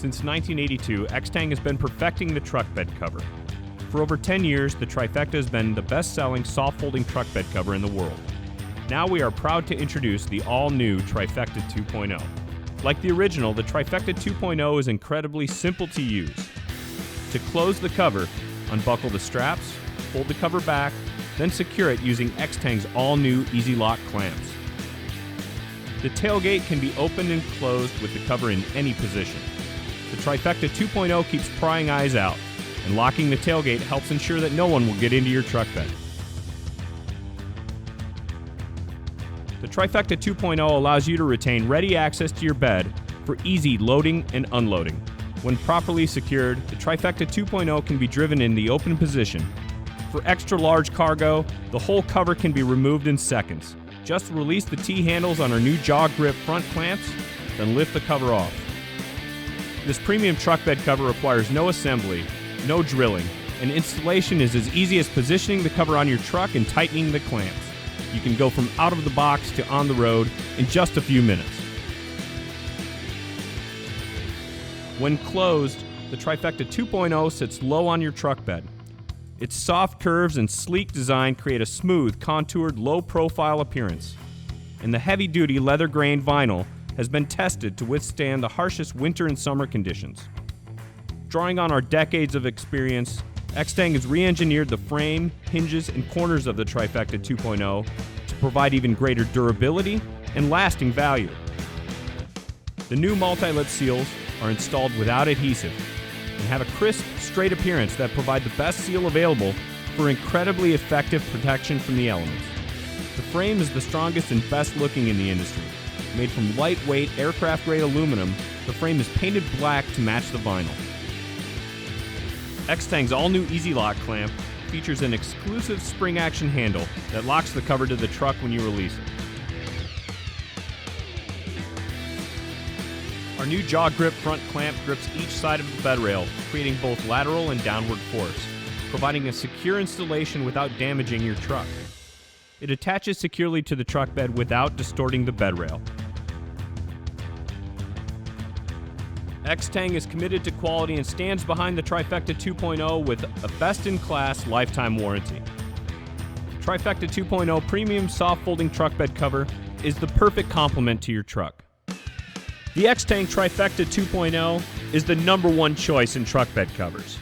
Since 1982, X-Tang has been perfecting the truck bed cover. For over 10 years, the Trifecta has been the best-selling soft-folding truck bed cover in the world. Now we are proud to introduce the all-new Trifecta 2.0. Like the original, the Trifecta 2.0 is incredibly simple to use. To close the cover, unbuckle the straps, fold the cover back, then secure it using X-Tang's all-new Easy Lock clamps. The tailgate can be opened and closed with the cover in any position. The Trifecta 2.0 keeps prying eyes out, and locking the tailgate helps ensure that no one will get into your truck bed. The Trifecta 2.0 allows you to retain ready access to your bed for easy loading and unloading. When properly secured, the Trifecta 2.0 can be driven in the open position. For extra large cargo, the whole cover can be removed in seconds. Just release the T-handles on our new jaw grip front clamps, then lift the cover off. This premium truck bed cover requires no assembly, no drilling, and installation is as easy as positioning the cover on your truck and tightening the clamps. You can go from out of the box to on the road in just a few minutes. When closed, the Trifecta 2.0 sits low on your truck bed. Its soft curves and sleek design create a smooth, contoured, low-profile appearance. And the heavy-duty leather-grained vinyl has been tested to withstand the harshest winter and summer conditions. Drawing on our decades of experience, X-Tang has re-engineered the frame, hinges, and corners of the Trifecta 2.0 to provide even greater durability and lasting value. The new multi-lip seals are installed without adhesive and have a crisp, straight appearance that provide the best seal available for incredibly effective protection from the elements. The frame is the strongest and best looking in the industry. Made from lightweight aircraft-grade aluminum, the frame is painted black to match the vinyl. X-Tang's all-new Easy Lock clamp features an exclusive spring-action handle that locks the cover to the truck when you release it. Our new jaw grip front clamp grips each side of the bed rail, creating both lateral and downward force, providing a secure installation without damaging your truck. It attaches securely to the truck bed without distorting the bed rail. X-Tang is committed to quality and stands behind the Trifecta 2.0 with a best-in-class lifetime warranty. Trifecta 2.0 premium soft-folding truck bed cover is the perfect complement to your truck. The X-Tang Trifecta 2.0 is the #1 choice in truck bed covers.